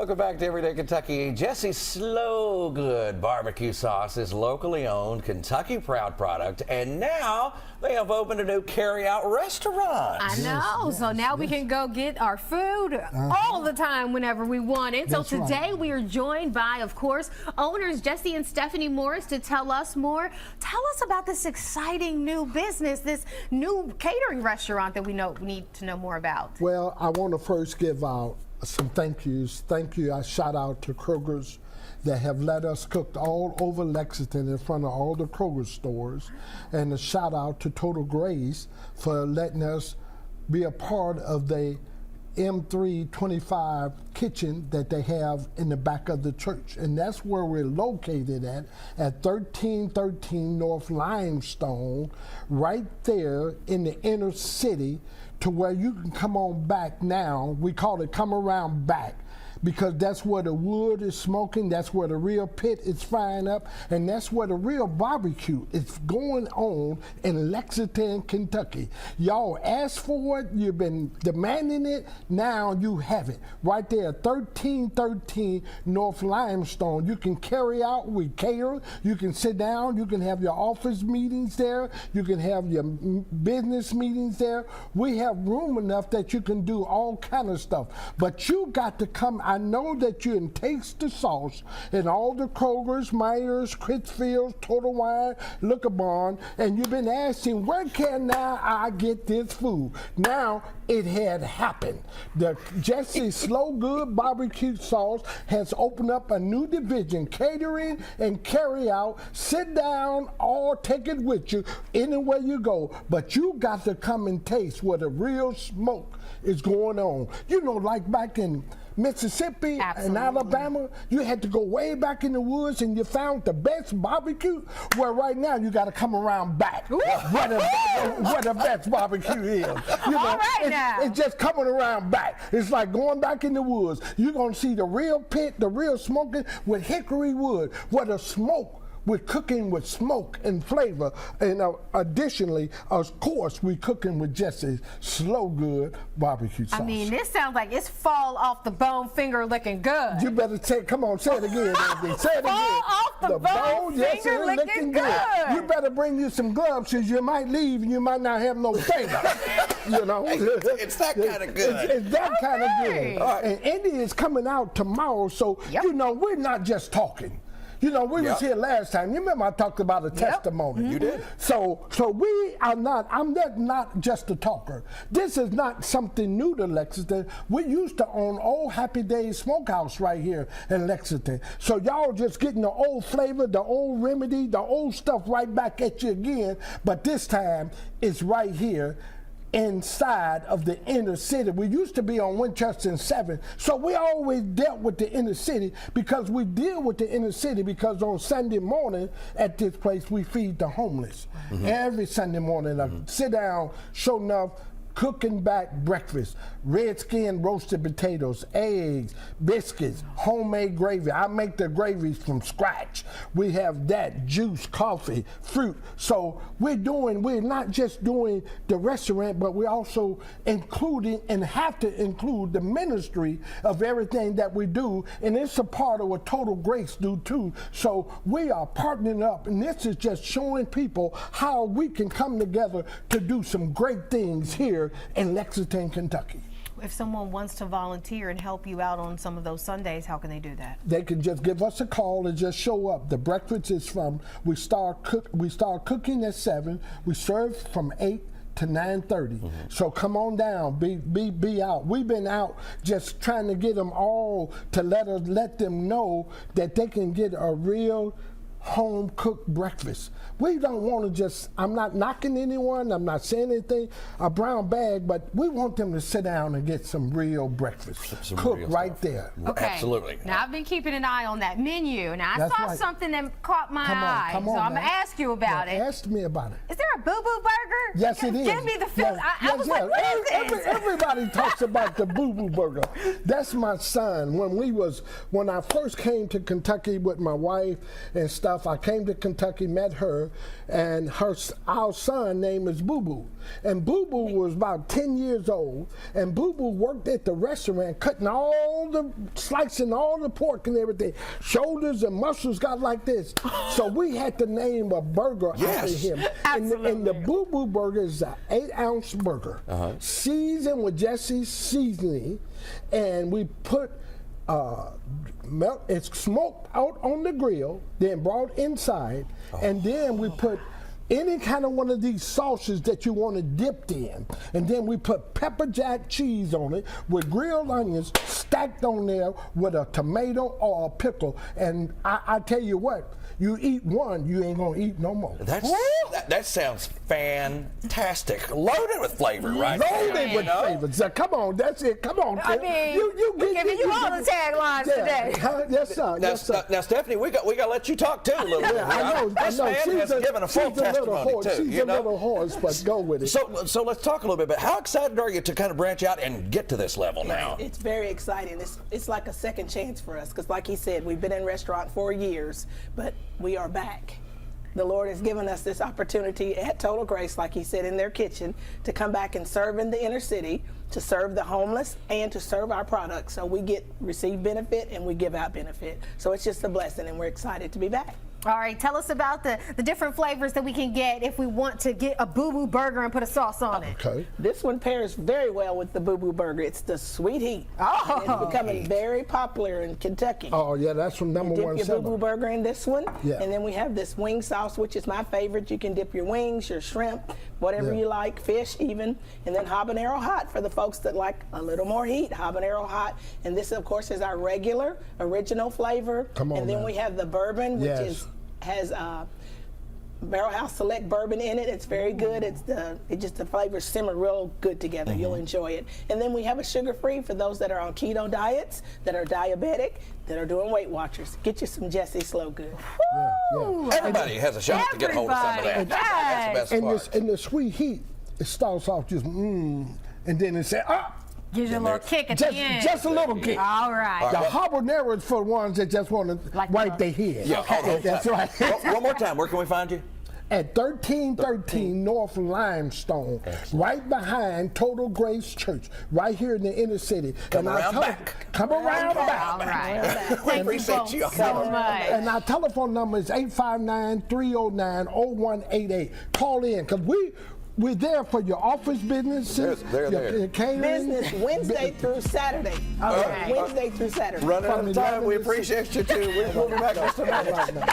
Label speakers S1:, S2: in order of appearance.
S1: Welcome back to Everyday Kentucky. Jesse's Slow Good barbecue sauce is locally owned, Kentucky proud product, and now they have opened a new carry-out restaurant.
S2: I know. So now we can go get our food all the time whenever we want it. So today we are joined by, of course, owners Jesse and Stephanie Morris to tell us more. Tell us about this exciting new business, this new catering restaurant that we need to know more about.
S3: Well, I want to first give out some thank yous. Thank you. I shout out to Kroger's that have let us cook all over Lexington in front of all the Kroger stores. And a shout out to Total Grace for letting us be a part of the M325 kitchen that they have in the back of the church. And that's where we're located at 1313 North Limestone, right there in the inner city, to where you can come on back now. We call it come around back, because that's where the wood is smoking, that's where the real pit is frying up, and that's where the real barbecue is going on in Lexington, Kentucky. Y'all asked for it, you've been demanding it, now you have it. Right there, 1313 North Limestone. You can carry out, we cater, you can sit down, you can have your office meetings there, you can have your business meetings there. We have room enough that you can do all kind of stuff, but you got to come. I know that you can taste the sauce in all the Kroger's, Myers, Critchfield's, Total Wine, Liquor Barn, and you've been asking, where can now I get this food? Now it had happened. The Jesse's Slow Good barbecue sauce has opened up a new division, catering and carry out. Sit down or take it with you anywhere you go, but you got to come and taste where the real smoke is going on. You know, like back in Mississippi and Alabama, you had to go way back in the woods and you found the best barbecue. Well, right now you got to come around back where the best barbecue is. You know, it's just coming around back. It's like going back in the woods. You're going to see the real pit, the real smoking with hickory wood, where the smoke, we're cooking with smoke and flavor, and additionally, of course, we're cooking with Jesse's Slow Good barbecue sauce.
S2: I mean, this sounds like it's fall off the bone, finger looking good.
S3: You better say, come on, say it again, Andy. Say it again.
S2: Fall off the bone, finger looking good.
S3: You better bring you some gloves, because you might leave and you might not have no finger. You know,
S1: it's that kind of good.
S3: It's that kind of good. And Andy is coming out tomorrow, so you know, we're not just talking. You know, we was here last time. You remember I talked about a testimony.
S1: You did.
S3: So we are not, I'm not just a talker. This is not something new to Lexington. We used to own Old Happy Days Smokehouse right here in Lexington. So y'all just getting the old flavor, the old remedy, the old stuff right back at you again. But this time, it's right here inside of the inner city. We used to be on Winchester and 7, so we always dealt with the inner city, because we deal with the inner city because on Sunday morning at this place we feed the homeless. Every Sunday morning, sit down, sure enough, cooking back breakfast, red skin roasted potatoes, eggs, biscuits, homemade gravy. I make the gravies from scratch. We have that, juice, coffee, fruit. So we're not just doing the restaurant, but we're also including and have to include the ministry of everything that we do. And it's a part of what Total Grace do too. So we are partnering up, and this is just showing people how we can come together to do some great things here in Lexington, Kentucky.
S2: If someone wants to volunteer and help you out on some of those Sundays, how can they do that?
S3: They can just give us a call and just show up. The breakfast is we start cooking at 7. We serve from 8 to 9:30. So come on down, be out. We've been out just trying to get them all to let them know that they can get a real home cooked breakfast. We don't want to just, I'm not knocking anyone, I'm not saying anything, a brown bag, but we want them to sit down and get some real breakfast. Cooked right there.
S2: Okay.
S1: Absolutely.
S2: Now I've been keeping an eye on that menu. Now I saw something that caught my eye. So I'm going to ask you about it.
S3: Ask me about it.
S2: Is there a boo-boo burger?
S3: Yes, it is.
S2: Give me the feel. I was like, what is this?
S3: Everybody talks about the boo-boo burger. That's my son. When I first came to Kentucky with my wife and stuff, stuff. I came to Kentucky, met her, and our son name is Boo Boo. And Boo Boo was about 10 years old, and Boo Boo worked at the restaurant, slicing all the pork and everything. Shoulders and muscles got like this. So we had to name a burger after him. And the Boo Boo burger is an 8-ounce burger, seasoned with Jesse's seasoning, and we put it's smoked out on the grill, then brought inside, and then we put any kind of one of these sauces that you want to dip in, and then we put pepper jack cheese on it with grilled onions stacked on there with a tomato or a pickle. And I tell you what, you eat one, you ain't gonna eat no more.
S1: That sounds fantastic. Loaded with flavor, right?
S3: Loaded with flavor. So come on, that's it. Come on.
S2: I mean, we're giving you all the taglines today.
S3: Yes, sir.
S1: Yes, sir. Now, Stephanie, we got to let you talk too a little bit.
S3: I know.
S1: This man has given a full testimony too.
S3: She's a little hoarse, but go with it.
S1: So let's talk a little bit about how excited are you to kind of branch out and get to this level now?
S4: It's very exciting. It's like a second chance for us because, like he said, we've been in restaurant for years, but we are back. The Lord has given us this opportunity at Total Grace, like he said, in their kitchen, to come back and serve in the inner city, to serve the homeless, and to serve our products. So we receive benefit and we give out benefit. So it's just a blessing, and we're excited to be back.
S2: All right, tell us about the different flavors that we can get if we want to get a Boo Boo burger and put a sauce on it.
S3: Okay.
S4: This one pairs very well with the Boo Boo burger. It's the Sweet Heat.
S2: Oh.
S4: It's becoming very popular in Kentucky.
S3: Oh, yeah, that's from number
S4: Dip
S3: one
S4: your
S3: seller.
S4: Boo Boo burger in this one.
S3: Yeah.
S4: And then we have this wing sauce, which is my favorite. You can dip your wings, your shrimp, whatever you like, fish even. And then habanero hot for the folks that like a little more heat, habanero hot. And this, of course, is our regular, original flavor.
S3: Come on,
S4: and then
S3: man.
S4: we have the bourbon, which has Barrel House Select bourbon in it. It's very good. The flavors simmer real good together. You'll enjoy it. And then we have a sugar-free for those that are on keto diets, that are diabetic, that are doing Weight Watchers. Get you some Jesse Slow Good.
S1: Everybody has a shot to get hold of some of that. That's the best part.
S3: And the Sweet Heat, it starts off just and then it says
S2: Gives you a little kick at the end.
S3: Just a little kick.
S2: All right.
S3: The habanero is for ones that just want to wipe their head.
S1: Yeah, okay.
S3: That's right.
S1: One more time, where can we find you?
S3: At 1313 North Limestone, right behind Total Grace Church, right here in the inner city.
S1: Come around back.
S3: Come around back.
S2: All right.
S1: We
S2: Thank
S1: appreciate you
S2: you both so much.
S3: And our telephone number is 859-309-0188. Call in, because we're there for your office businesses, your catering.
S4: Business Wednesday through Saturday.
S2: Okay.
S4: Wednesday through Saturday.
S1: Running out of time. We appreciate you too. We'll be back just a minute.